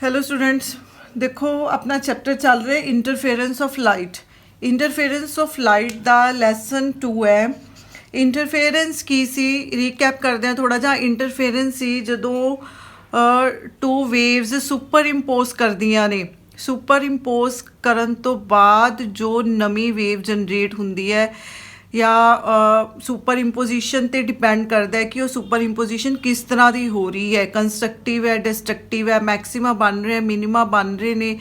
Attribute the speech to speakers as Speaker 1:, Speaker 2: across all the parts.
Speaker 1: Hello students, देखो अपना chapter चल रहा है interference of light. Interference of light दा लैसन 2 है। इंटरफेरेंस की सी रीकैप करते हैं थोड़ा जा। इंटरफेरेंस सी जदों टू वेव्स सुपर इंपोज करदियां ने। सुपर इंपोज करन तो बाद जो नवी वेव जनरेट हुंदी है या सुपर इंपोजिशन ते डिपेंड करता है कि वो सुपर इंपोजिशन किस तरह की हो रही है, कंस्ट्रक्टिव है, डिस्ट्रक्टिव है, मैक्सिमा बन रहे हैं, मिनिमा बन रहे ने,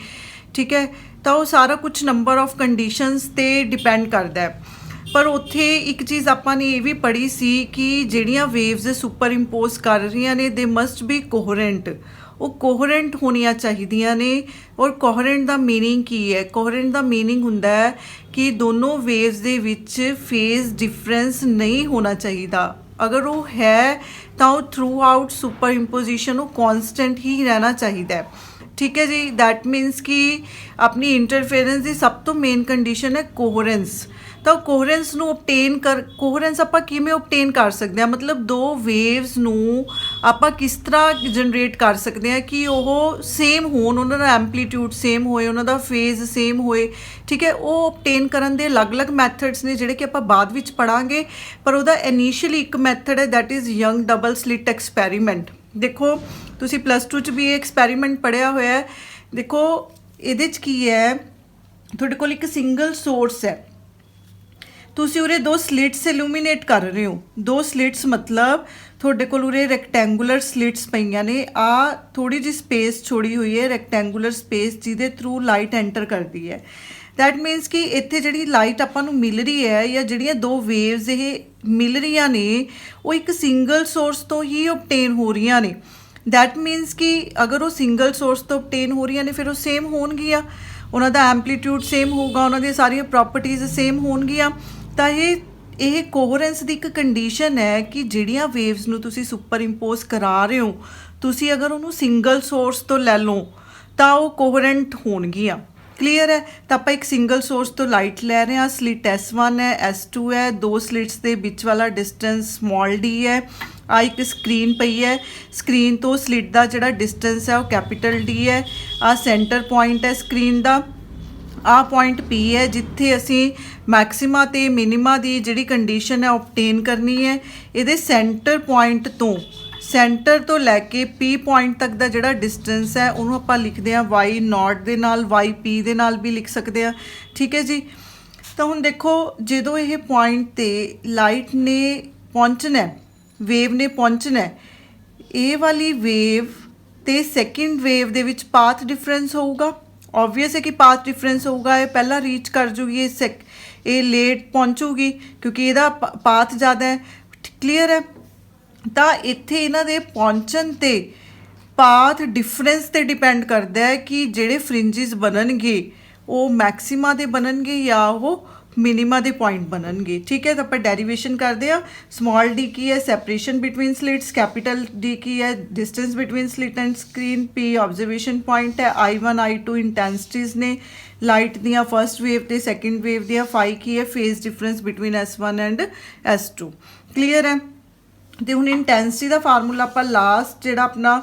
Speaker 1: ठीक है। तो वो सारा कुछ नंबर ऑफ कंडीशनस ते डिपेंड करता है। पर उत्थे एक चीज़ आपां ने ये भी पढ़ी सी कि जिहड़ियां वेव्स सुपर इंपोज कर रही ने दे मस्ट बी कोहरेंट। वो कोहरेंट होनियां चाहिदियां ने। और कोहरेंट दा मीनिंग की है? कोहरेंट दा मीनिंग हुंदा है कि दोनों वेव्स दे विच फेज डिफरेंस नहीं होना चाहिदा। अगर वो है तो थ्रू आउट सुपर इंपोजिशन वो कॉन्सटेंट ही रहना चाहिए, ठीक है जी। दैट मीनस कि अपनी इंटरफेरेंस की सब तो मेन कंडीशन है कोहरेंस। तो कोहरेंस नू ऑबटेन कर कोहरेंस आपां किवें ऑबटेन कर सकते हैं, मतलब दो वेव्स नू आपां किस तरह जनरेट कर सकते हैं कि वह सेम होन, उन्हां दा एम्पलीट्यूड सेम होए, उन्हां दा फेज सेम होए, ठीक है। वो ऑबटेन करन दे अलग अलग मैथड्स ने जिहड़े कि आपां बाद विच पढ़ांगे। पर उहदा इनीशियली एक मैथड है, that is Young double slit experiment. देखो तुसी +2 च भी ये एक्सपैरीमेंट पढ़िया होया है। देखो इहदे च की है, तुहाडे कोल एक सिंगल सोर्स है, तुसी उरे दो स्लिट्स इल्यूमिनेट कर रहे हो। दो स्लिट्स मतलब थोड़े कोल उरे रैक्टेंगुलर स्लिट्स पईयां ने। आ थोड़ी जी स्पेस छोड़ी हुई है, रैक्टेंगुलर स्पेस, जिहदे थ्रू लाइट एंटर करती है। दैट मीनस कि इत्थे जिहड़ी लाइट आपां नूं मिल रही है या जिहड़ियां दो वेव्स ये मिल रही ने वो एक सिंगल सोर्स तो ही ऑबटेन हो रही ने। दैट मीनस कि अगर वो सिंगल सोर्स तो ऑबटेन हो रही ने फिर वो सेम होणगियां, उन्हां दा एम्पलीट्यूड सेम होगा, उन्हां दी सारियां प्रॉपर्टीज़ सेम होणगियां। ਤਾਂ ਇਹ ਕੋਹਰੈਂਸ ਦੀ ਇੱਕ ਕੰਡੀਸ਼ਨ ਹੈ ਕਿ ਜਿਹੜੀਆਂ ਵੇਵਸ ਨੂੰ ਤੁਸੀਂ ਸੁਪਰ ਇੰਪੋਜ਼ ਕਰਾ ਰਹੇ ਹੋ, ਤੁਸੀਂ ਅਗਰ ਉਹਨੂੰ ਸਿੰਗਲ ਸੋਰਸ ਤੋਂ ਲੈ ਲਓ ਤਾਂ ਉਹ ਕੋਹਰੈਂਟ ਹੋਣਗੀਆਂ। ਕਲੀਅਰ ਹੈ? ਤਾਂ ਆਪਾਂ ਇੱਕ ਸਿੰਗਲ ਸੋਰਸ ਤੋਂ ਲਾਈਟ ਲੈ ਰਹੇ ਹਾਂ। ਸਲਿਟ S1 ਹੈ, S2 ਹੈ, ਦੋ ਸਲਿਟਸ ਦੇ ਵਿੱਚ ਵਾਲਾ ਡਿਸਟੈਂਸ ਸਮਾਲ d ਹੈ। ਆ ਇੱਕ ਸਕਰੀਨ ਪਈ ਹੈ, ਸਕਰੀਨ ਤੋਂ ਸਲਿਟ ਦਾ ਜਿਹੜਾ ਡਿਸਟੈਂਸ ਹੈ ਉਹ ਕੈਪੀਟਲ D ਹੈ। ਆ ਸੈਂਟਰ ਪੁਆਇੰਟ ਹੈ ਸਕਰੀਨ ਦਾ। ਆ ਪੁਆਇੰਟ P है जिथे असी मैक्सिमा ते मिनिमा की जिहड़ी कंडीशन है ऑबटेन करनी है। ये सेंटर पॉइंट तो लैके P पॉइंट तक का जिहड़ा डिस्टेंस है उन्होंने आपां लिखते हैं y0 दे नाल, yp दे नाल भी लिख सकते हैं, ठीक है जी। तो हुण देखो जदों ये पॉइंट ते लाइट ने पहुँचना, वेव ने पहुँचना, ये वाली वेव ते सैकेंड वेव दे विच पाथ डिफरेंस होगा। ऑबवियस है कि पाथ डिफरेंस होगा, ये पहला रीच कर जूगी, ये लेट पहुँचूगी क्योंकि ਇਹਦਾ पाथ ज़्यादा है। क्लीयर है? तो इत्थे इन्हां दे पहुँचण ते पाथ डिफरेंस ते डिपेंड करता है कि ਜਿਹੜੇ फ्रिंजिस बननगे वो मैक्सिमा दे बननगे या वो मिनिमा दे पॉइंट बननगे, ठीक है। तो आप डेरीवेशन करते हैं। स्मॉल d की है सैपरेशन बिटवीन स्लिट्स, कैपिटल D की है distance between slit and screen, P observation point है, I1 I2 इंटेंसिटीज़ ने लाइट दियाँ फर्स्ट वेव ते सैकेंड वेव दियाँ, फाई की है phase difference between S1 and S2। Clear है? तो हुण इंटेंसिटी का फार्मूला आप लास्ट जिहड़ा अपना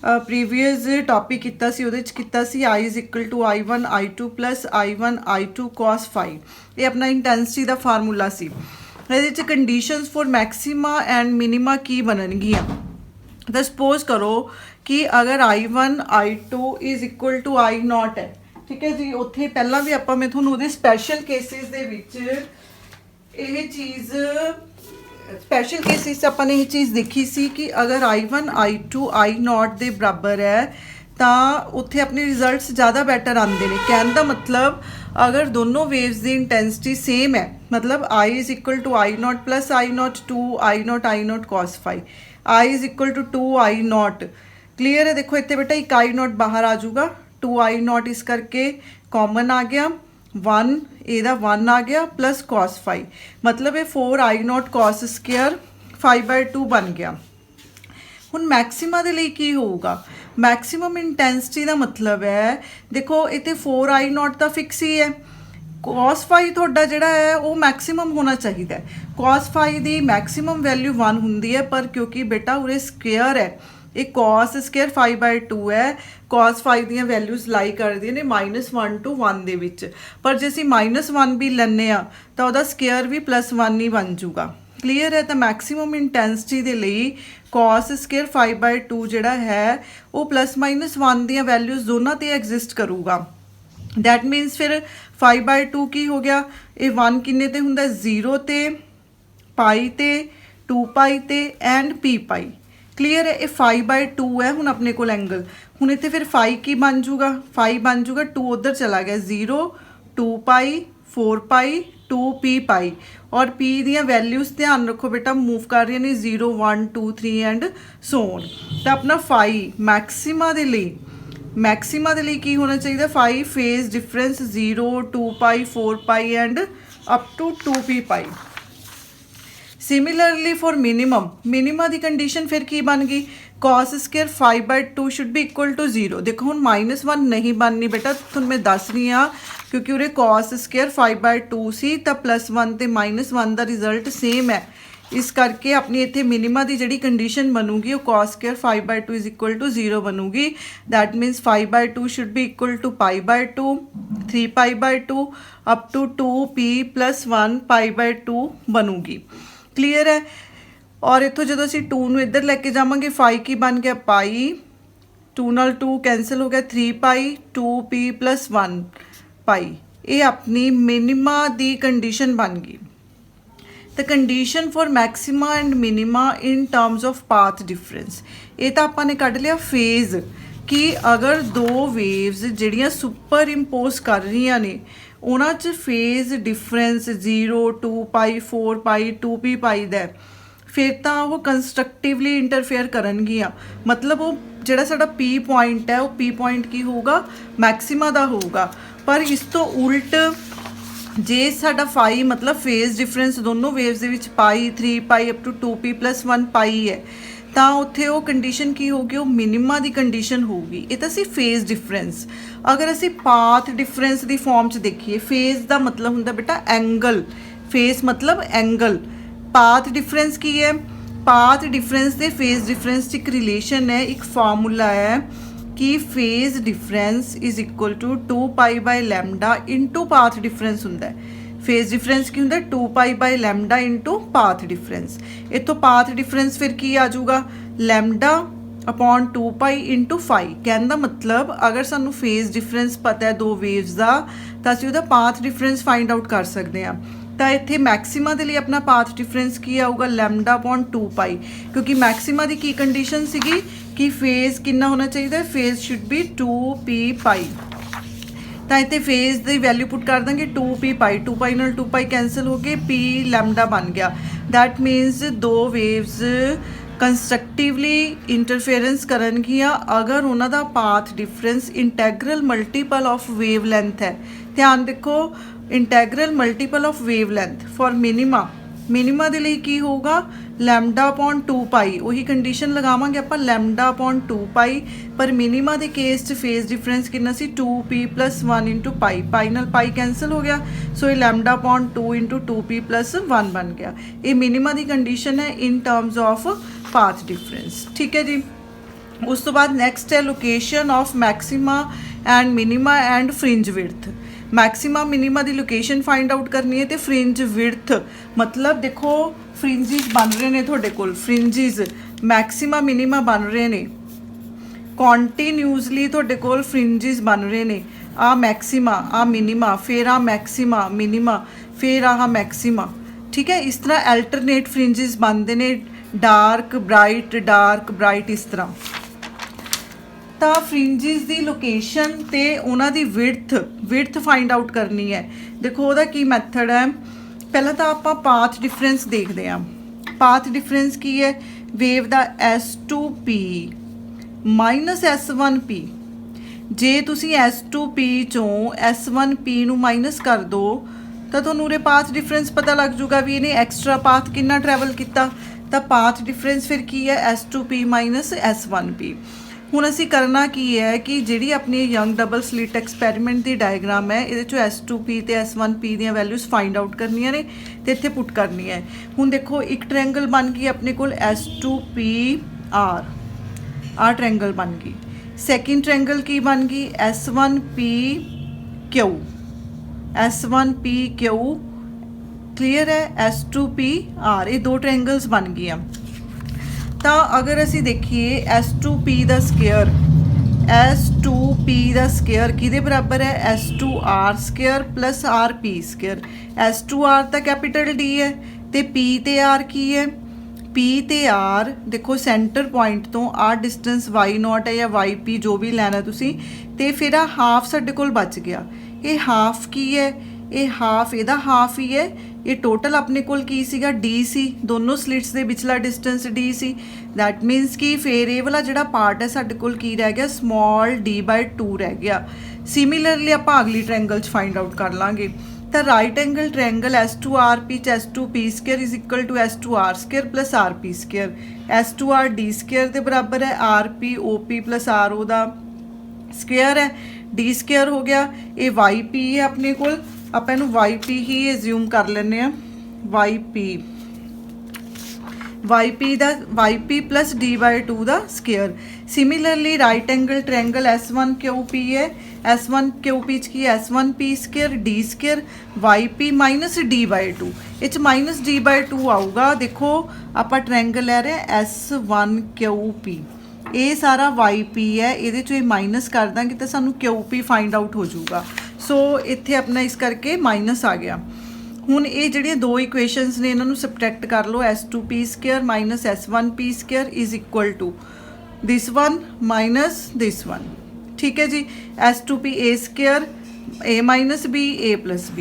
Speaker 1: प्रीवियस टॉपिक किया सी उहदे च कीता सी I = I1 I2 + I1 I2 cos phi। ये अपना इंटेंसिटी का फार्मूला सी। इहदे च conditions for maxima and minima की बननगियां। तो सपोज करो कि अगर I1 I2 = I0 है, ठीक है जी। उत्थे पहला भी आपां मैं तुहानूं उहदे स्पैशल केसिस दे विच ये चीज़ स्पैशल केसिस अपन ये चीज़ देखी सी कि अगर I1 I2 I0 के बराबर है तो उत्थे अपने रिजल्ट्स ज़्यादा बैटर आते हैं। कहने का मतलब अगर दोनों वेव्स की इंटेंसिटी सेम है, मतलब I = I0 + I0 2 I0 cos phi, I = 2 I0। Clear है? देखो इतने बेटा एक I0 बाहर आ जाऊगा, 2 I0 इस करके कॉमन आ गया, 1 ਇਹਦਾ 1 आ गया प्लस cos phi, मतलब ये 4 I0 cos स्क्वायर phi/2 बन गया। हुण मैक्सिमा दे लई की होगा? मैक्सिमम इंटेंसिटी का मतलब है, देखो इतने 4 I0 तो फिक्स ही है, cos phi थोड़ा जिहड़ा है वो मैक्सिमम होना चाहिए। cos phi की मैक्सिमम वैल्यू 1 होंदी है, पर क्योंकि बेटा उरे स्क्वायर है ये cos स्केयर 5/2 है। cos 5 ਦੀਆਂ ਵੈਲਿਊਜ਼ ਲਾਈ ਕਰਦੀਆਂ ਨੇ -1 to 1 ਦੇ ਵਿੱਚ, ਪਰ ਜੇ ਅਸੀਂ -1 ਵੀ ਲੈਂਦੇ ਆ ਤਾਂ ਉਹਦਾ ਸਕੇਅਰ ਵੀ +1 ਹੀ ਬਣ ਜੂਗਾ। ਕਲੀਅਰ ਹੈ। ਤਾਂ ਮੈਕਸਿਮਮ ਇੰਟੈਂਸਿਟੀ ਦੇ ਲਈ cos स्केयर 5/2 ਜਿਹੜਾ ਹੈ ਉਹ ±1 ਦੀਆਂ ਵੈਲਿਊਜ਼ ਦੋਨਾਂ ਤੇ ਐਗਜ਼ਿਸਟ ਕਰੂਗਾ। दैट मीनस फिर 5/2 की हो गया, ये 1 किन्ने ते हुंदा 0 ते पाई ते 2 पाई ते एंड पी पाई। क्लीयर है। ये 5/2 है हुण अपने कोल एंगल। हुण इत्थे फिर 5 की बन जूगा, 5 बन जूगा, 2 उधर चला गया, 0 2 पाई 4 पाई 2 पी पाई। और पी दियां वैल्यूज़ ध्यान रखो बेटा मूव कर रही ने 0 1 2 3 एंड सो ऑन। तो अपना 5 मैक्सिमा दे लई मैक्सिमा के लिए की होना चाहिए 5 phase difference 0 2 pi 4 pi and up to 2 p pi. Similarly for minima की कंडीशन फिर की बन गई cos square 5/2 should be equal to 0। देखो हम -1 नहीं बननी बेटा, तुम मैं दस रही हाँ क्योंकि उरे cos स्केयर 5/2 सी तो +1 ते -1 का रिजल्ट सेम है। इस करके अपनी इत्थे मिनिमा की जिहड़ी कंडीशन बनूगी वो cos square 5/2 is equal to 0 बनूगी। That means 5/2 should be equal to π/2 3 π/2 up to 2p + 1 π/2 बनूगी। क्लीयर है। और इत्थों जो असीं 2 नूं इधर लैके जावांगे 5 की बन गया पाई, 2 नाल 2 कैंसल हो गया 3 पाई 2p + 1 पाई। ये अपनी मिनिमा की कंडीशन बन गई। The condition for maxima and minima in terms of path difference, ये तो आपने कढ़ लिया फेज कि अगर दो वेव्स जिहड़ियां सुपर इंपोज कर रही ने उन्हां च फेज डिफरेंस 0 2 पाई 4 पाई 2p पाई दा फिर तो वो कंस्ट्रक्टिवली इंटरफेयर करनगियां। मतलब वो जिहड़ा साडा पी पॉइंट है वो पी पॉइंट की होगा मैक्सिमा दा होगा। पर इस तो उल्ट जे साडा 5 मतलब फेज डिफरेंस दोनों वेव्स दे विच pi 3 pi up to 2p + 1 pi है तो उत्थे वो कंडीशन की होगी वो मिनिमा की कंडीशन होगी। ये तो सी फेज डिफरेंस। अगर असी पाथ डिफरेंस की फॉर्म च देखिए फेज का मतलब हुंदा बेटा एंगल, फेज मतलब एंगल। पाथ डिफरेंस की है, पाथ डिफरेंस ते फेज डिफरेंस एक रिलेशन है, एक फार्मूला है कि phase difference is equal to 2 pi by lambda into path difference हुंदा है। फेज डिफरेंस की हुंदा 2 pi by lambda into path difference. इतों पाथ डिफरेंस फिर की आ जाऊगा लैमडा अपॉन 2 पाई इंटू 5। कहने का मतलब अगर सानू फेज डिफरेंस पता है दो वेव्स का तो असीं उहदा पाथ डिफरेंस फाइंड आउट कर सकते हैं। तो इत्थे मैक्सिमा के लिए अपना पाथ डिफरेंस की आऊगा लैमडा अपॉन 2 पाई, क्योंकि मैक्सिमा की की कंडीशन सीगी कि फेज कितना होना चाहिए, फेज शुड बी 2p पाई। तो इतने फेज की वैल्यू पुट कर देंगे 2p पाई, 2 पाई नाल 2 पाई कैंसल हो गए, p लैमडा बन गया। दैट मीनस दो वेव्स कंस्ट्रक्टिवली इंटरफेरेंस करनगियां अगर उन्हों का path difference integral multiple of wavelength है। ध्यान देखो integral multiple of wavelength for minima, minima के लिए की होगा लैमडा अपॉन 2 पाई। वही कंडीशन लगावांगे आप लैमडा अपॉन 2 पाई, पर मिनिमा के केस च फेज डिफरेंस कितना सी 2p + 1 इंटू पाई, पाई नाल पाई कैंसल हो गया, सो ये लैमडा अपॉन 2 इंटू 2p + 1 बन गया। ये मिनिमा की कंडीशन है in terms of path difference. ठीक है जी। उस तो बाद नैक्सट है location of maxima and minima and fringe width. Maxima minima की लोकेशन फाइंड आउट करनी है तो फ्रिंज विड्थ मतलब देखो फ्रिंजिज बन रहे हैं थोड़े कोल, फ्रिंजिज मैक्सिमा मिनिमा बन रहे हैं कॉन्टीन्यूसली थोड़े कोल फ्रिंजिज बन रहे हैं। आ मैक्सिमा आ मिनिमा फिर आ मैक्सिमा मिनिमा फिर आ मैक्सिमा। ठीक है, इस तरह अल्टरनेट फ्रिंजिज बनते हैं डार्क ब्राइट इस तरह। तो फ्रिंजिज की लोकेशन ते उन्हां दी विड्थ फाइंड आउट करनी है। देखो वह की मैथड है, पहला तो आप पाथ डिफरेंस देखते हैं। पाथ डिफरेंस की है वेव का S2P माइनस S1P। जे तुसी S2P चों S1P नू माइनस कर दो तो तुहानूं उरे पाथ डिफरेंस पता लग जूगा भी इन्हें एक्सट्रा पाथ कितना ट्रैवल किया। तो पाथ डिफरेंस फिर की है S2P माइनस S1P। हुण असीं करना की है कि जिहड़ी अपनी यंग डबल स्लिट एक्सपैरीमेंट की डायग्राम है ये S2P ते S1P दी वैल्यूज़ फाइंड आउट करनियां ने ते इत्थे पुट करनी है। हुण देखो एक ट्रायंगल बन गई अपने कोल S2PR। आ ट्रैंगल बन गई। सैकेंड ट्रैंगल की बन गई S1PQ, S1PQ क्लीयर है, S2PR, ये दो ट्रैंगल्स बन गई। तो अगर असी देखिए S2P का स्केयर, S2P का स्केयर किहदे बराबर है, S2R square plus RP square. S2R तो कैपिटल D है तो P ते R की है, P ते R देखो सेंटर पॉइंट तो आ डिस्टेंस Y0 है या YP जो भी लेना तुसी, तो फिर आ हाफ साडे कोल बच गया। ये हाफ की है, ये हाफ इहदा हाफ ही है। ये टोटल अपने कोल की सीगा D सी, दोनों स्लिट्स दे विचला डिस्टेंस D सी। दैट मीनस कि फिर ये वाला जिहड़ा पार्ट है साडे कोल की रह गया, स्मॉल d/2 रह गया। सिमिलरली आपां अगली ट्रैंगल च फाइंड आउट कर लांगे। तो right angle triangle S2RP S2P square is equal to S2R square plus RP square. S2RD square के बराबर है RPOP प्लस RO का स्केयर है, D स्केयर हो गया। ये YP है अपने कोल, ਆਪਾਂ ਇਹਨੂੰ YP ही एज्यूम कर लेने YP प्लस D/2 का square. Similarly right angle triangle S1QP है, S1QP की S1P square D square YP minus D/2, इस माइनस D/2 आऊगा। देखो आप ट्रैंगल ले रहे हैं S1QP, ये सारा YP है, ये माइनस कर देंगे तो सानू QP फाइंड आउट हो जाऊगा। सो इत्थे अपना इस करके माइनस आ गया। हुण ये जिहड़ियां दो इक्वेशनस ने इन्हां नूं सबट्रैक्ट कर लो, S2P square minus S1P square is equal to this one minus this one. ठीक है जी, S2P A square A minus B A plus B।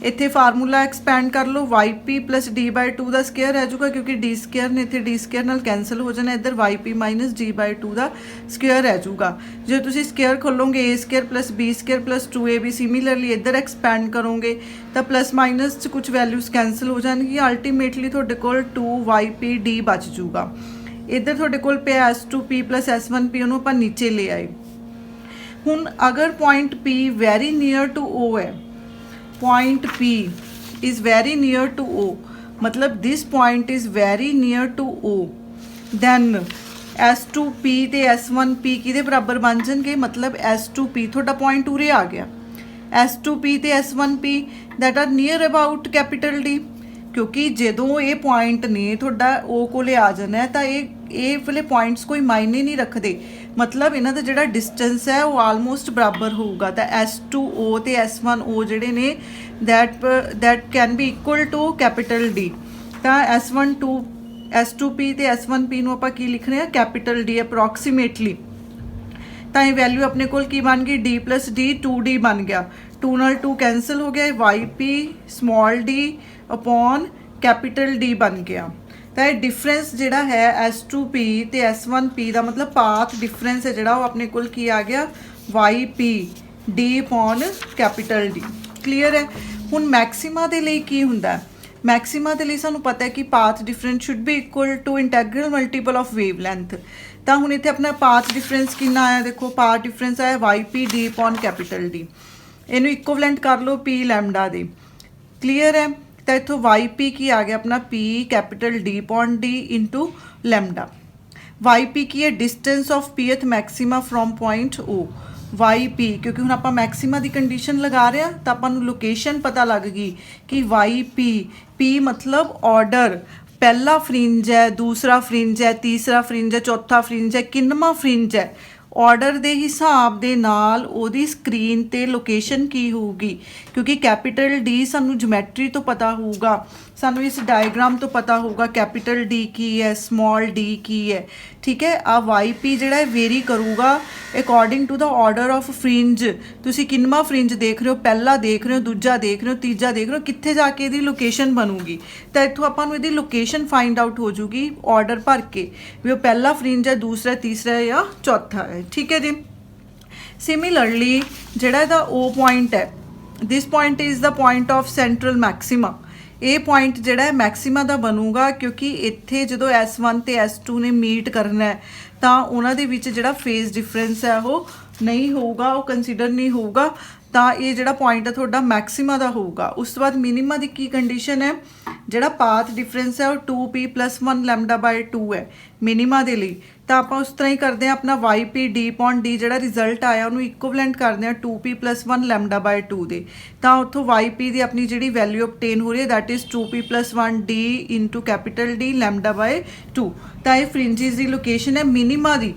Speaker 1: इत्थे फार्मूला एक्सपैंड कर लो, YP प्लस D/2 का स्केयर रह जाऊगा क्योंकि D स्केयर ने इत्थे D स्केयर नाल कैंसल हो जाना, इधर YP माइनस D/2 का स्केयर रह जाऊगा। जो तुसी स्केयर खोलोगे A square plus B square plus 2AB, similarly इधर एक्सपैंड करोगे तो प्लस माइनस च कुछ वैल्यूज़ कैंसल हो जाएगी, अल्टीमेटली तुहाडे कोल 2YPD बच जाऊगा। इधर तुहाडे कोल पिया S2P प्लस S1P, उन्होंने आपां नीचे ले आए। हुण अगर point P very near to O है, point P is very near to O, मतलब this point is very near to O, then S2P ते S1P किहदे बराबर बन जाएंगे, मतलब S2P थोड़ा पॉइंट उरे आ गया, S2P ते S1P that are near about capital D, क्योंकि जदों ये पॉइंट ने थोड़ा O कोले आ जाना है तो ये वाले पॉइंट्स कोई मायने नहीं रखते, मतलब इन्हां दा जिहड़ा डिस्टेंस है वो आलमोस्ट बराबर होगा। तो S2O ते S1O जिहड़े ने that can be equal to capital D। तो S2P ते S1P नूं आपां की लिखने हैं, कैपिटल D अप्रॉक्सीमेटली। तो ये वैल्यू अपने कोल की बन गई D प्लस D, 2D बन गया, 2 नाल 2 कैंसल हो गया, YP small d upon capital D बन गया। तो ये डिफरेंस जिहड़ा है S2P ते S1P का, मतलब पाथ डिफरेंस है जिहड़ा वो अपने कोल की आ गया YP D upon capital D। Clear है। हुण मैक्सिमा दे लई की हुंदा है, मैक्सिमा दे लई सानूं पता है कि path difference should be equal to integral multiple of wavelength. तो हुण इत्थे अपना पाथ डिफरेंस कितना आया, देखो पाथ डिफरेंस आया YP D upon capital D, इनू इक्विवेलेंट कर लो P लैम्डा दे। क्लीयर है। तो इत्थों YP की आ गया अपना P कैपिटल D upon D into lambda. YP की है distance of pth maxima from point O। YP क्योंकि हुण आपां मैक्सिमा की कंडीशन लगा रहे हैं तो आपां नूं लोकेशन पता लग गई कि YP, P मतलब ऑर्डर, पहला फ्रिंज है, दूसरा फ्रिंज है, तीसरा फ्रिंज है, चौथा फ्रिंज है, किन्नवां फ्रिंज है, ऑर्डर के हिसाब दे नाल ओदी स्क्रीन ते लोकेशन की होगी, क्योंकि कैपिटल D सानू ज्योमैट्री तो पता होगा, सानू इस डायग्राम तो पता होगा कैपिटल D की है, स्मॉल d की है। ठीक है। आ YP जिहड़ा वेरी करूगा according to the order of fringe. तुसी किन्नवां फ्रिंज देख रहे हो, पहला देख रहे हो, दूजा देख रहे हो, तीजा देख रहे हो, कित्थे जाके इहदी लोकेशन बनूगी। तो इत्थों आपां नूं इहदी लोकेशन फाइंड आउट हो जूगी ऑर्डर भर के भी वो पहला फ्रिंज है, दूसरा, तीसरा या चौथा है। ठीक है जी। सिमिलरली जिहड़ा इहदा O पॉइंट है, this point is the point of central maxima. ये पॉइंट जिहड़ा है मैक्सिमा का बनूगा क्योंकि इत्थे जो S1 ते S2 ने मीट करना है तो उन्हां दे विच जिहड़ा फेज डिफरेंस है वो नहीं होगा, वो कंसीडर नहीं होगा। ਤਾਂ ਇਹ ਜਿਹੜਾ ਪੁਆਇੰਟ ਹੈ ਤੁਹਾਡਾ ਮੈਕਸਿਮਾ ਦਾ ਹੋਊਗਾ। ਉਸ ਤੋਂ ਬਾਅਦ ਮਿਨੀਮਾ ਦੀ ਕੀ ਕੰਡੀਸ਼ਨ ਹੈ, ਜਿਹੜਾ ਪਾਥ ਡਿਫਰੈਂਸ ਹੈ ਉਹ 2p + 1 λ/2 ਹੈ ਮਿਨੀਮਾ ਦੇ ਲਈ। ਤਾਂ ਆਪਾਂ ਉਸ ਤਰ੍ਹਾਂ ਹੀ ਕਰਦੇ ਹਾਂ, ਆਪਣਾ yp d/d ਜਿਹੜਾ ਰਿਜ਼ਲਟ ਆਇਆ ਉਹਨੂੰ ਇਕੁਇਵਲੈਂਟ ਕਰਦੇ ਹਾਂ 2p + 1 λ/2 ਦੇ। ਤਾਂ ਉੱਥੋਂ yp ਦੀ ਆਪਣੀ ਜਿਹੜੀ ਵੈਲਿਊ ਓਬਟੇਨ ਹੋ ਰਹੀ ਹੈ that is 2p + 1 d × D λ/2। ਤਾਂ ਇਹ ਫਰਿੰਜਿਸ ਦੀ ਲੋਕੇਸ਼ਨ ਹੈ ਮਿਨੀਮਾ ਦੀ।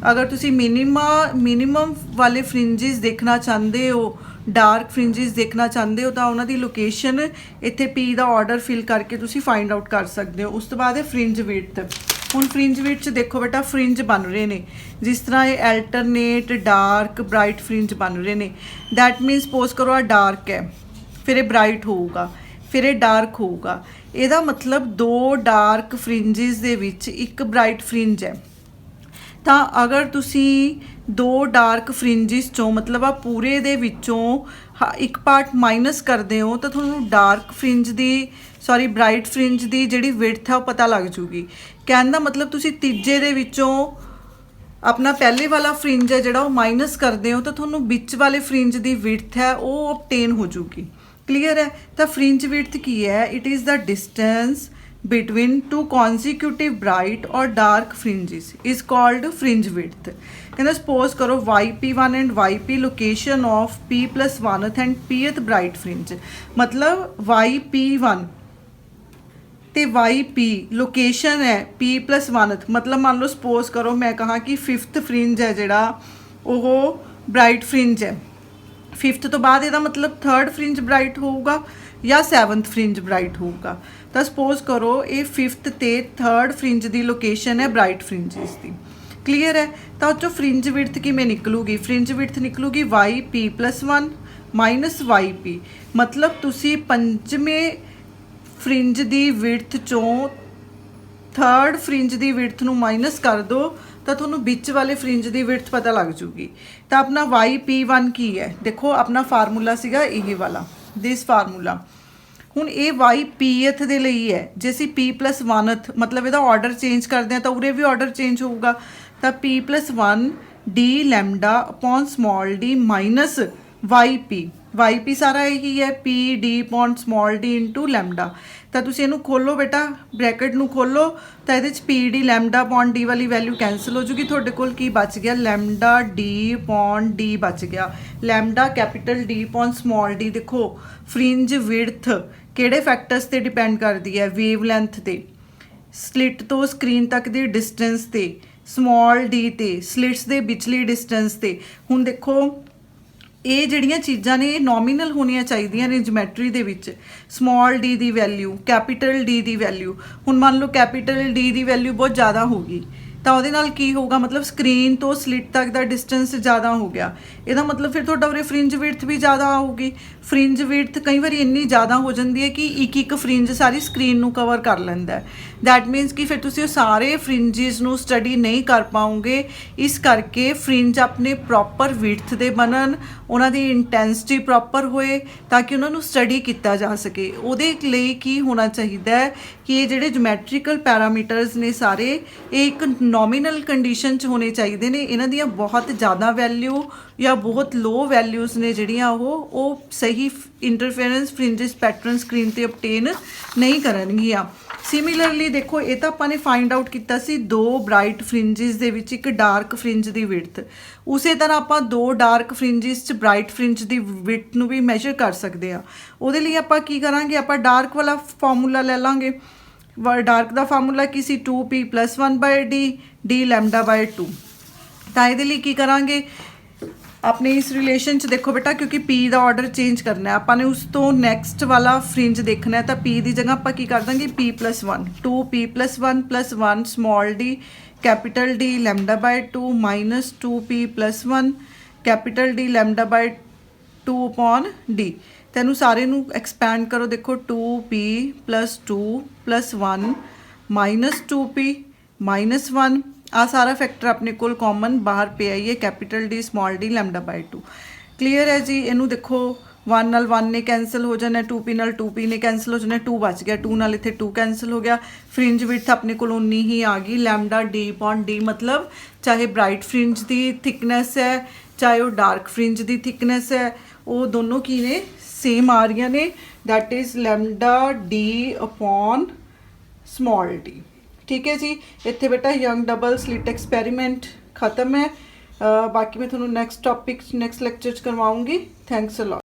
Speaker 1: ਅਗਰ ਤੁਸੀਂ ਮਿਨੀਮਮ ਵਾਲੇ ਫਰਿੰਜਿਸ ਦੇਖਣਾ ਚਾਹੁੰਦੇ ਹੋ, ਡਾਰਕ ਫਰਿੰਜਿਸ ਦੇਖਣਾ ਚਾਹੁੰਦੇ ਹੋ, ਤਾਂ ਉਹਨਾਂ ਦੀ ਲੋਕੇਸ਼ਨ ਇੱਥੇ P ਦਾ ਆਰਡਰ ਫਿਲ ਕਰਕੇ ਤੁਸੀਂ ਫਾਈਂਡ ਆਊਟ ਕਰ ਸਕਦੇ ਹੋ। ਉਸ ਤੋਂ ਬਾਅਦ ਹੈ ਫਰਿੰਜ ਵਿਡਥ। ਹੁਣ ਫਰਿੰਜ ਵਿਡਥ 'ਚ ਦੇਖੋ ਬੇਟਾ ਫਰਿੰਜ ਬਣ ਰਹੇ ਨੇ ਜਿਸ ਤਰ੍ਹਾਂ ਇਹ ਐਲਟਰਨੇਟ ਡਾਰਕ ਬ੍ਰਾਈਟ ਫਰਿੰਜ ਬਣ ਰਹੇ ਨੇ। ਦੈਟ ਮੀਨਸ ਸਪੋਜ਼ ਕਰੋ ਆ ਡਾਰਕ ਹੈ, ਫਿਰ ਇਹ ਬ੍ਰਾਈਟ ਹੋਊਗਾ, ਫਿਰ ਇਹ ਡਾਰਕ ਹੋਊਗਾ। ਇਹਦਾ ਮਤਲਬ 2 ਡਾਰਕ ਫਰਿੰਜਿਸ ਦੇ ਵਿੱਚ ਇੱਕ ਬ੍ਰਾਈਟ ਫਰਿੰਜ ਹੈ। ਤਾਂ ਅਗਰ ਤੁਸੀਂ 2 ਡਾਰਕ ਫਰਿੰਜਿਸ ਚੋਂ ਮਤਲਬ ਆ ਪੂਰੇ ਦੇ ਵਿੱਚੋਂ ਇੱਕ ਪਾਰਟ ਮਾਈਨਸ ਕਰਦੇ ਹੋ ਤਾਂ ਤੁਹਾਨੂੰ ਬ੍ਰਾਈਟ ਫਰਿੰਜ ਦੀ ਜਿਹੜੀ ਵਿਡਥ ਹੈ ਉਹ ਪਤਾ ਲੱਗ ਜੂਗੀ। ਕਹਿਣ ਦਾ ਮਤਲਬ ਤੁਸੀਂ ਤੀਜੇ ਦੇ ਵਿੱਚੋਂ ਆਪਣਾ ਪਹਿਲੇ ਵਾਲਾ ਫਰਿੰਜ ਹੈ ਜਿਹੜਾ ਉਹ ਮਾਈਨਸ ਕਰਦੇ ਹੋ ਤਾਂ ਤੁਹਾਨੂੰ ਵਿੱਚ ਵਾਲੇ ਫਰਿੰਜ ਦੀ ਵਿਡਥ ਹੈ ਉਹ ਓਬਟੇਨ ਹੋ ਜੂਗੀ। ਕਲੀਅਰ ਹੈ? ਤਾਂ ਫਰਿੰਜ ਵਿਡਥ ਕੀ ਹੈ? It is the distance between two consecutive bright or dark fringes is called fringe width। ਕਹਿੰਦਾ ਸਪੋਜ਼ ਕਰੋ yp1 and yp location of p + 1th and pth bright fringe। ਮਤਲਬ yp1 ਤੇ yp location ਹੈ p + 1th। ਮਤਲਬ ਮੰਨ ਲਓ suppose ਕਰੋ ਮੈਂ ਕਹਾਂ ਕਿ 5th ਫਰਿੰਜ ਹੈ ਜਿਹੜਾ ਉਹ ਬ੍ਰਾਈਟ ਫਰਿੰਜ ਹੈ। 5th ਤੋਂ ਬਾਅਦ ਇਹਦਾ ਮਤਲਬ 3rd ਫਰਿੰਜ ਬ੍ਰਾਈਟ ਹੋਊਗਾ ਜਾਂ 7th ਫਰਿੰਜ ਬ੍ਰਾਈਟ ਹੋਊਗਾ। ਤਾਂ ਸਪੋਜ਼ ਕਰੋ ਇਹ 5th ਤੇ 3rd ਫਰਿੰਜ ਦੀ ਲੋਕੇਸ਼ਨ ਹੈ ਬ੍ਰਾਈਟ ਫਰਿੰਜਿਸ ਦੀ। ਕਲੀਅਰ ਹੈ? ਤਾਂ ਉਹ 'ਚੋਂ ਫਰਿੰਜ ਵਿਡਥ ਕਿਵੇਂ ਨਿਕਲੂਗੀ? Fringe width ਨਿਕਲੂਗੀ yp + 1 - yp। ਮਤਲਬ ਤੁਸੀਂ 5ਵੇਂ ਫਰਿੰਜ ਦੀ ਵਿਡਥ ਚੋਂ 3rd ਫਰਿੰਜ ਦੀ ਵਿਡਥ ਨੂੰ ਮਾਈਨਸ ਕਰ ਦਿਓ ਤਾਂ ਤੁਹਾਨੂੰ ਵਿੱਚ ਵਾਲੇ ਫਰਿੰਜ ਦੀ ਵਿਡਥ ਪਤਾ ਲੱਗ ਜੂਗੀ। ਤਾਂ ਆਪਣਾ yp1 ਕੀ ਹੈ? ਦੇਖੋ ਆਪਣਾ ਫਾਰਮੂਲਾ ਸੀਗਾ ਇਹ ਵਾਲਾ, ਦਿਸ ਫਾਰਮੂਲਾ। ਹੁਣ ਇਹ ypth ਦੇ ਲਈ ਹੈ। ਜੇ ਅਸੀਂ p + 1th ਮਤਲਬ ਇਹਦਾ ਆਰਡਰ ਚੇਂਜ ਕਰਦੇ ਹਾਂ ਤਾਂ ਉਰੇ ਵੀ ਆਰਡਰ ਚੇਂਜ ਹੋਊਗਾ। ਤਾਂ p + 1 d λ/d - yp ਸਾਰਾ ਇਹੀ ਹੈ p d / λ। ਤਾਂ ਤੁਸੀਂ ਇਹਨੂੰ ਖੋਲੋ ਬੇਟਾ, ਬ੍ਰੈਕਟ ਨੂੰ ਖੋਲੋ ਤਾਂ ਇਹਦੇ 'ਚ p d λ/d ਵਾਲੀ ਵੈਲਿਊ ਕੈਂਸਲ ਹੋ ਜੂਗੀ। ਤੁਹਾਡੇ ਕੋਲ ਕੀ ਬਚ ਗਿਆ? λ/d ਬਚ ਗਿਆ। D/D। ਦੇਖੋ ਫਰਿੰਜ ਵਿਡਥ ਕਿਹੜੇ ਫੈਕਟਰਸ ਤੇ ਡਿਪੈਂਡ ਕਰਦੀ ਹੈ? ਵੇਵ ਲੈਂਥ ਤੇ, ਸਲਿਟ ਤੋਂ ਸਕਰੀਨ ਤੱਕ ਦੀ ਡਿਸਟੈਂਸ ਤੇ, ਸਮਾਲ d ਤੇ, ਸਲਿਟਸ ਦੇ ਵਿਚਲੀ ਡਿਸਟੈਂਸ ਤੇ। ਹੁਣ ਦੇਖੋ ਇਹ ਜਿਹੜੀਆਂ ਚੀਜ਼ਾਂ ਨੇ ਇਹ ਨੋਮੀਨਲ ਹੋਣੀਆਂ ਚਾਹੀਦੀਆਂ ਨੇ ਜਿਓਮੈਟਰੀ ਦੇ ਵਿੱਚ। ਸਮਾਲ d ਦੀ ਵੈਲਿਊ, ਕੈਪੀਟਲ D ਦੀ ਵੈਲਿਊ। ਹੁਣ ਮੰਨ ਲਓ ਕੈਪੀਟਲ D ਦੀ ਵੈਲਿਊ ਬਹੁਤ ਜ਼ਿਆਦਾ ਹੋਊਗੀ ਤਾਂ ਉਹਦੇ ਨਾਲ ਕੀ ਹੋਊਗਾ? ਮਤਲਬ ਸਕਰੀਨ ਤੋਂ ਸਲਿਟ ਤੱਕ ਦਾ ਡਿਸਟੈਂਸ ਜ਼ਿਆਦਾ ਹੋ ਗਿਆ। ਇਹਦਾ ਮਤਲਬ ਫਿਰ ਤੁਹਾਡਾ ਉਰੇ ਫਰਿੰਜ ਵਿਡਥ ਵੀ ਜ਼ਿਆਦਾ ਆਊਗੀ। ਫਰਿੰਜ ਵਿਡਥ ਕਈ ਵਾਰੀ ਇੰਨੀ ਜ਼ਿਆਦਾ ਹੋ ਜਾਂਦੀ ਹੈ ਕਿ ਇੱਕ ਫਰਿੰਜ ਸਾਰੀ ਸਕਰੀਨ ਨੂੰ ਕਵਰ ਕਰ ਲੈਂਦਾ। ਦੈਟ ਮੀਨਸ ਕਿ ਫਿਰ ਤੁਸੀਂ ਉਹ ਸਾਰੇ ਫਰਿੰਜਿਸ ਨੂੰ ਸਟੱਡੀ ਨਹੀਂ ਕਰ ਪਾਓਗੇ। ਇਸ ਕਰਕੇ ਫਰਿੰਜ ਆਪਣੇ ਪ੍ਰੋਪਰ ਵਿਡਥ ਦੇ ਬਣਨ, ਉਹਨਾਂ ਦੀ ਇੰਟੈਂਸਿਟੀ ਪ੍ਰੋਪਰ ਹੋਏ ਤਾਂ ਕਿ ਉਹਨਾਂ ਨੂੰ ਸਟੱਡੀ ਕੀਤਾ ਜਾ ਸਕੇ। ਉਹਦੇ ਲਈ ਕੀ ਹੋਣਾ ਚਾਹੀਦਾ ਹੈ ਕਿ ਇਹ ਜਿਹੜੇ ਜਿਓਮੈਟਰੀਕਲ ਪੈਰਾਮੀਟਰਸ ਨੇ ਸਾਰੇ ਇਹ ਇੱਕ ਨੋਮੀਨਲ ਕੰਡੀਸ਼ਨ 'ਚ ਹੋਣੇ ਚਾਹੀਦੇ ਨੇ। ਇਹਨਾਂ ਦੀਆਂ ਬਹੁਤ ਜ਼ਿਆਦਾ ਵੈਲਿਊ ਜਾਂ ਬਹੁਤ ਲੋ ਵੈਲਿਊਜ਼ ਨੇ ਜਿਹੜੀਆਂ ਉਹ ਸਹੀ ਇੰਟਰਫੇਰੈਂਸ ਫਰਿੰਜਿਸ ਪੈਟਰਨ ਸਕਰੀਨ ਤੇ ਓਬਟੇਨ ਨਹੀਂ ਕਰਨਗੀਆਂ। ਸਿਮਿਲਰਲੀ ਦੇਖੋ ਇਹ ਤਾਂ ਆਪਾਂ ਨੇ ਫਾਈਂਡ ਆਊਟ ਕੀਤਾ ਸੀ 2 ਬ੍ਰਾਈਟ ਫਰਿੰਜਿਸ ਦੇ ਵਿੱਚ ਇੱਕ ਡਾਰਕ ਫਰਿੰਜ ਦੀ ਵਿਡਥ। ਉਸੇ ਤਰ੍ਹਾਂ ਆਪਾਂ 2 ਡਾਰਕ ਫਰਿੰਜਿਸ 'ਚ ਬ੍ਰਾਈਟ ਫਰਿੰਜ ਦੀ ਵਿਡਥ ਨੂੰ ਵੀ ਮੈਜ਼ਰ ਕਰ ਸਕਦੇ ਆ। ਉਹਦੇ ਲਈ ਆਪਾਂ ਕੀ ਕਰਾਂਗੇ? ਆਪਾਂ ਡਾਰਕ ਵਾਲਾ ਫਾਰਮੂਲਾ ਲੈ ਲਾਂਗੇ। ਡਾਰਕ ਦਾ ਫਾਰਮੂਲਾ ਕੀ ਸੀ? 2p + 1/d d λ/2। ਤਾਂ ਇਹਦੇ ਲਈ ਕੀ ਕਰਾਂਗੇ? ਆਪਣੇ ਇਸ ਰਿਲੇਸ਼ਨ 'ਚ ਦੇਖੋ ਬੇਟਾ, ਕਿਉਂਕਿ p ਦਾ ਆਰਡਰ ਚੇਂਜ ਕਰਨਾ ਹੈ ਆਪਾਂ ਨੇ, ਉਸ ਤੋਂ ਨੈਕਸਟ ਵਾਲਾ ਫਰਿੰਜ ਦੇਖਣਾ ਹੈ। ਤਾਂ p ਦੀ ਜਗ੍ਹਾ ਆਪਾਂ ਕੀ ਕਰ ਦਾਂਗੇ? p + 1 2p + 1 + 1 small d capital D λ/2 - 2p + 1 capital D λ/2 d। ਤੈਨੂੰ ਸਾਰੇ ਨੂੰ ਐਕਸਪੈਂਡ ਕਰੋ। ਦੇਖੋ 2p + 2 + 1 - 2p - 1 ਆ ਸਾਰਾ ਫੈਕਟਰ ਆਪਣੇ ਕੋਲ ਕਾਮਨ ਬਾਹਰ ਪਿਆ ਹੀ ਹੈ, capital D small d λ/2। Clear ਹੈ ਜੀ? ਇਹਨੂੰ ਦੇਖੋ 1 ਨਾਲ 1 ਨੇ ਕੈਂਸਲ ਹੋ ਜਾਣਾ, 2p ਨਾਲ 2p ਨੇ ਕੈਂਸਲ ਹੋ ਜਾਣਾ, 2 ਬਚ ਗਿਆ, 2 ਨਾਲ ਇੱਥੇ 2 ਕੈਂਸਲ ਹੋ ਗਿਆ। ਫਰਿੰਜ ਵਿਡਥ ਆਪਣੇ ਕੋਲ ਉਨੀ ਹੀ ਆ ਗਈ λ/d। ਮਤਲਬ ਚਾਹੇ ਬ੍ਰਾਈਟ ਫਰਿੰਜ ਦੀ ਥਿਕਨੈਸ ਹੈ ਚਾਹੇ ਉਹ ਡਾਰਕ ਫ੍ਰਿੰਜ ਦੀ ਥਿਕਨੈਸ ਹੈ, ਉਹ ਦੋਨੋਂ ਕੀ ਨੇ, ਸੇਮ ਆ ਰਹੀਆਂ ਨੇ, that is lambda D upon small D. ਠੀਕ ਹੈ ਜੀ। ਇੱਥੇ ਬੇਟਾ ਯੰਗ ਡਬਲ ਸਲਿਟ ਐਕਸਪੈਰੀਮੈਂਟ ਖਤਮ ਹੈ। ਬਾਕੀ ਮੈਂ ਤੁਹਾਨੂੰ ਨੈਕਸਟ ਟॉपिक ਨੈਕਸਟ ਲੈਕਚਰ 'ਚ ਕਰਵਾਉਂਗੀ। ਥੈਂक्स अ लॉट।